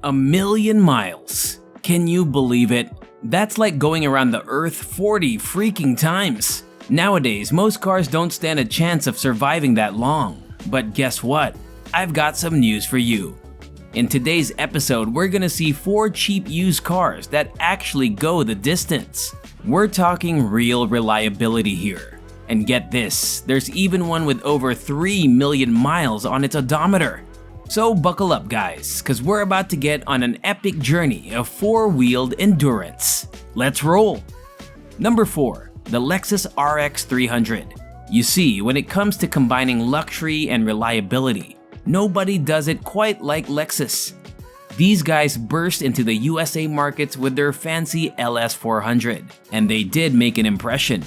1,000,000 miles. Can you believe it? That's like going around the Earth 40 freaking times. Nowadays, most cars don't stand a chance of surviving that long. But guess what? I've got some news for you. In today's episode, we're gonna see 4 cheap used cars that actually go the distance. We're talking real reliability here. And get this, there's even one with over 3 million miles on its odometer. So buckle up guys, cause we're about to get on an epic journey of 4-wheeled endurance. Let's roll! Number 4. The Lexus RX 300. You see, when it comes to combining luxury and reliability, nobody does it quite like Lexus. These guys burst into the USA markets with their fancy LS 400, and they did make an impression.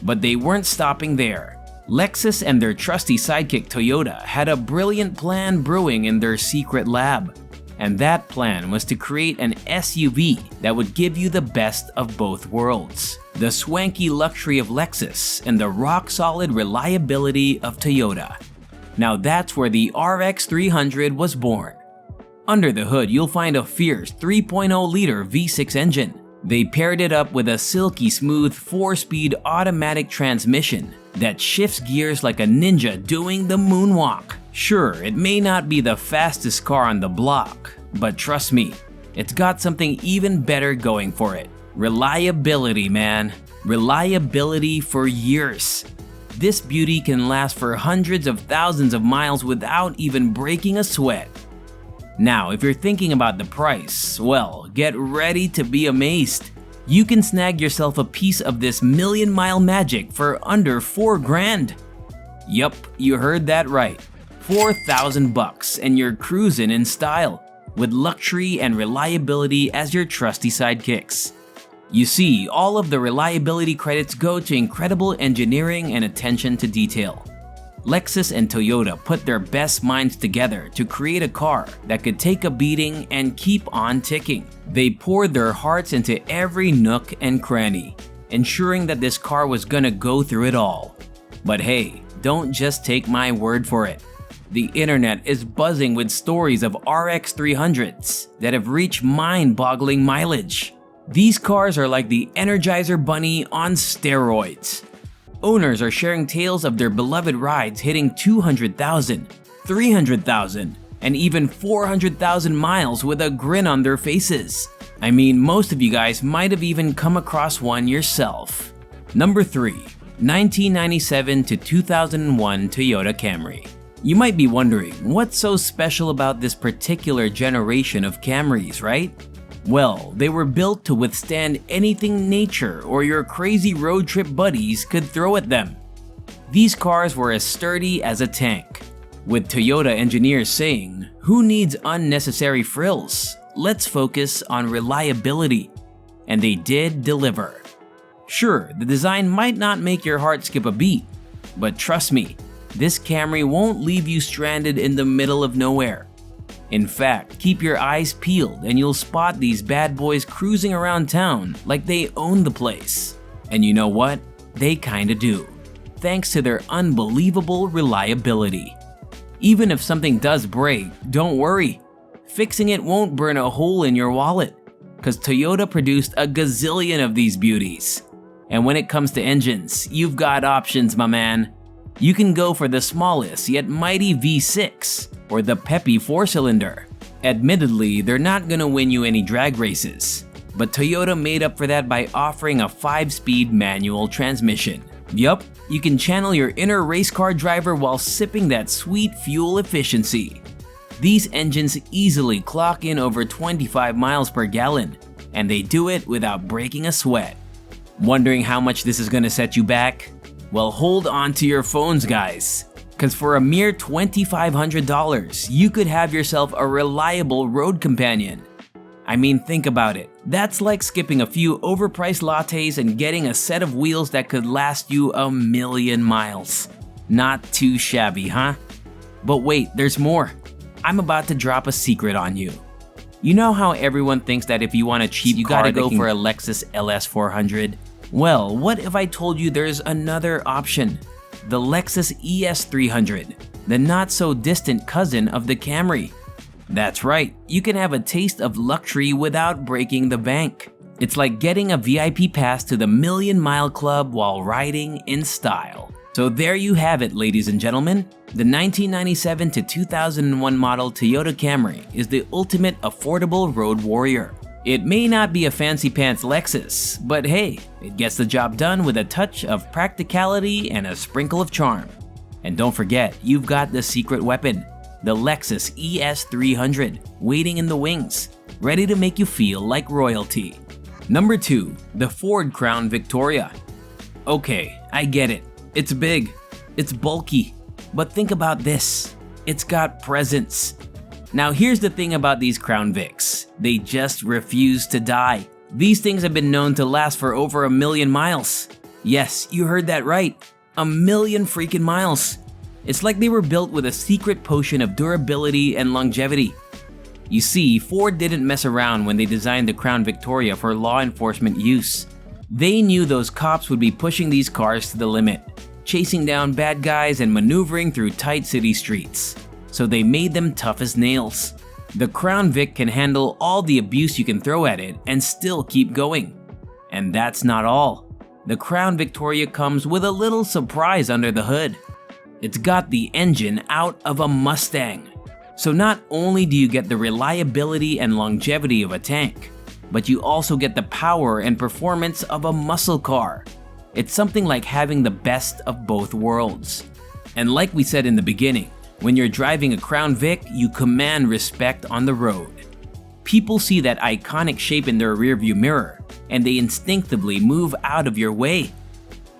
But they weren't stopping there. Lexus and their trusty sidekick Toyota had a brilliant plan brewing in their secret lab. And that plan was to create an SUV that would give you the best of both worlds. The swanky luxury of Lexus and the rock-solid reliability of Toyota. Now that's where the RX 300 was born. Under the hood, you'll find a fierce 3.0-liter V6 engine. They paired it up with a silky smooth 4-speed automatic transmission that shifts gears like a ninja doing the moonwalk. Sure, it may not be the fastest car on the block, but trust me, it's got something even better going for it. Reliability, man. Reliability for years. This beauty can last for hundreds of thousands of miles without even breaking a sweat. Now, if you're thinking about the price, well, get ready to be amazed. You can snag yourself a piece of this million-mile magic for under $4,000. Yup, you heard that right. $4,000 and you're cruising in style, with luxury and reliability as your trusty sidekicks. You see, all of the reliability credits go to incredible engineering and attention to detail. Lexus and Toyota put their best minds together to create a car that could take a beating and keep on ticking. They poured their hearts into every nook and cranny, ensuring that this car was gonna go through it all. But hey, don't just take my word for it. The internet is buzzing with stories of RX 300s that have reached mind-boggling mileage. These cars are like the Energizer Bunny on steroids. Owners are sharing tales of their beloved rides hitting 200,000, 300,000, and even 400,000 miles with a grin on their faces. I mean, most of you guys might have even come across one yourself. Number 3. 1997 to 2001 Toyota Camry. You might be wondering, what's so special about this particular generation of Camrys, right? Well, they were built to withstand anything nature or your crazy road trip buddies could throw at them. These cars were as sturdy as a tank, with Toyota engineers saying, "Who needs unnecessary frills? Let's focus on reliability." And they did deliver. Sure, the design might not make your heart skip a beat, but trust me, this Camry won't leave you stranded in the middle of nowhere. In fact, keep your eyes peeled and you'll spot these bad boys cruising around town like they own the place. And you know what? They kinda do, thanks to their unbelievable reliability. Even if something does break, don't worry. Fixing it won't burn a hole in your wallet, cause Toyota produced a gazillion of these beauties. And when it comes to engines, you've got options, my man. You can go for the smallest yet mighty V6 or the peppy 4-cylinder. Admittedly, they're not gonna win you any drag races, but Toyota made up for that by offering a 5-speed manual transmission. Yup, you can channel your inner race car driver while sipping that sweet fuel efficiency. These engines easily clock in over 25 miles per gallon, and they do it without breaking a sweat. Wondering how much this is gonna set you back? Well, hold on to your phones, guys, cause for a mere $2,500, you could have yourself a reliable road companion. I mean, think about it. That's like skipping a few overpriced lattes and getting a set of wheels that could last you 1,000,000 miles. Not too shabby, huh? But wait, there's more. I'm about to drop a secret on you. You know how everyone thinks that if you want a cheap you gotta go for a Lexus LS 400? Well, what if I told you there's another option? The Lexus ES 300, the not so distant cousin of the Camry. That's right, you can have a taste of luxury without breaking the bank. It's like getting a VIP pass to the Million Mile Club while riding in style. So there you have it, ladies and gentlemen. The 1997 to 2001 model Toyota Camry is the ultimate affordable road warrior. It may not be a fancy pants Lexus, but hey, it gets the job done with a touch of practicality and a sprinkle of charm. And don't forget, you've got the secret weapon, the Lexus ES 300, waiting in the wings, ready to make you feel like royalty. Number 2. The Ford Crown Victoria. Okay, I get it. It's big, it's bulky, but think about this. It's got presence. Now here's the thing about these Crown Vics. They just refuse to die. These things have been known to last for over 1 million miles. Yes, you heard that right. 1 million freaking miles. It's like they were built with a secret potion of durability and longevity. You see, Ford didn't mess around when they designed the Crown Victoria for law enforcement use. They knew those cops would be pushing these cars to the limit, chasing down bad guys and maneuvering through tight city streets. So they made them tough as nails. The Crown Vic can handle all the abuse you can throw at it and still keep going. And that's not all. The Crown Victoria comes with a little surprise under the hood. It's got the engine out of a Mustang. So not only do you get the reliability and longevity of a tank, but you also get the power and performance of a muscle car. It's something like having the best of both worlds. And like we said in the beginning, when you're driving a Crown Vic, you command respect on the road. People see that iconic shape in their rearview mirror, and they instinctively move out of your way.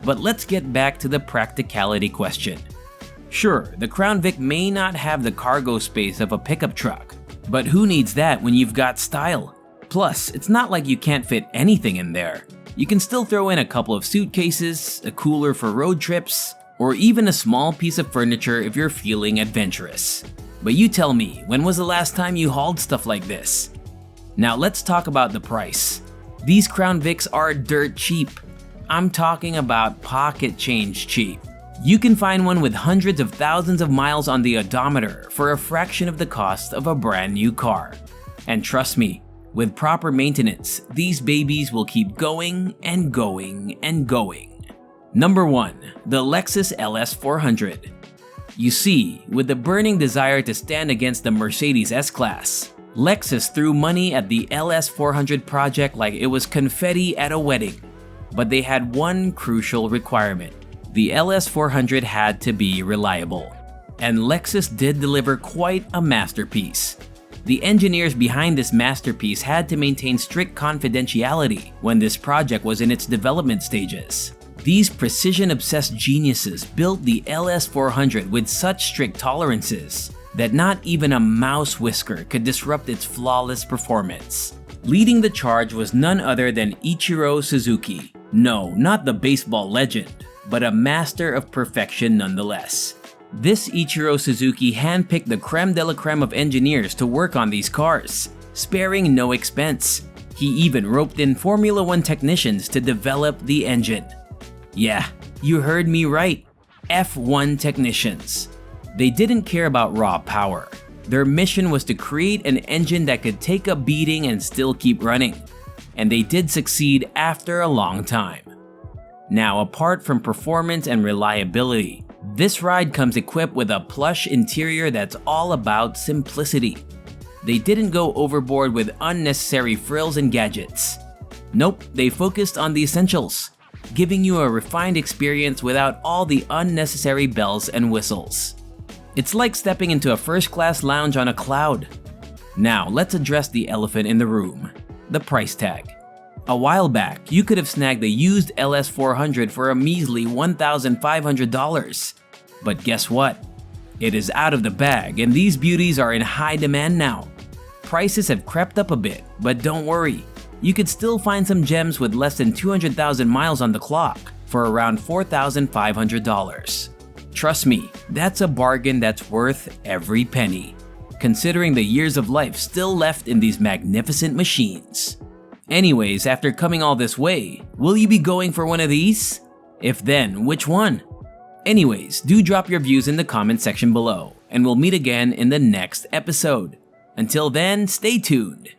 But let's get back to the practicality question. Sure, the Crown Vic may not have the cargo space of a pickup truck, but who needs that when you've got style? Plus, it's not like you can't fit anything in there. You can still throw in a couple of suitcases, a cooler for road trips, or even a small piece of furniture if you're feeling adventurous. But you tell me, when was the last time you hauled stuff like this? Now let's talk about the price. These Crown Vics are dirt cheap. I'm talking about pocket change cheap. You can find one with hundreds of thousands of miles on the odometer for a fraction of the cost of a brand new car. And trust me, with proper maintenance, these babies will keep going and going and going. Number 1. The Lexus LS 400. You see, with the burning desire to stand against the Mercedes S-Class, Lexus threw money at the LS 400 project like it was confetti at a wedding. But they had one crucial requirement. The LS 400 had to be reliable. And Lexus did deliver quite a masterpiece. The engineers behind this masterpiece had to maintain strict confidentiality when this project was in its development stages. These precision-obsessed geniuses built the LS 400 with such strict tolerances that not even a mouse whisker could disrupt its flawless performance. Leading the charge was none other than Ichiro Suzuki. No, not the baseball legend, but a master of perfection nonetheless. This Ichiro Suzuki handpicked the creme de la creme of engineers to work on these cars, sparing no expense. He even roped in Formula 1 technicians to develop the engine. Yeah, you heard me right. F1 technicians. They didn't care about raw power. Their mission was to create an engine that could take a beating and still keep running. And they did succeed after a long time. Now, apart from performance and reliability, this ride comes equipped with a plush interior that's all about simplicity. They didn't go overboard with unnecessary frills and gadgets. Nope, they focused on the essentials, giving you a refined experience without all the unnecessary bells and whistles. It's like stepping into a first-class lounge on a cloud. Now, let's address the elephant in the room, the price tag. A while back, you could have snagged the used LS 400 for a measly $1,500. But guess what? It is out of the bag and these beauties are in high demand now. Prices have crept up a bit, but don't worry. You could still find some gems with less than 200,000 miles on the clock for around $4,500. Trust me, that's a bargain that's worth every penny, considering the years of life still left in these magnificent machines. Anyways, after coming all this way, will you be going for one of these? If then, which one? Anyways, do drop your views in the comment section below, and we'll meet again in the next episode. Until then, stay tuned.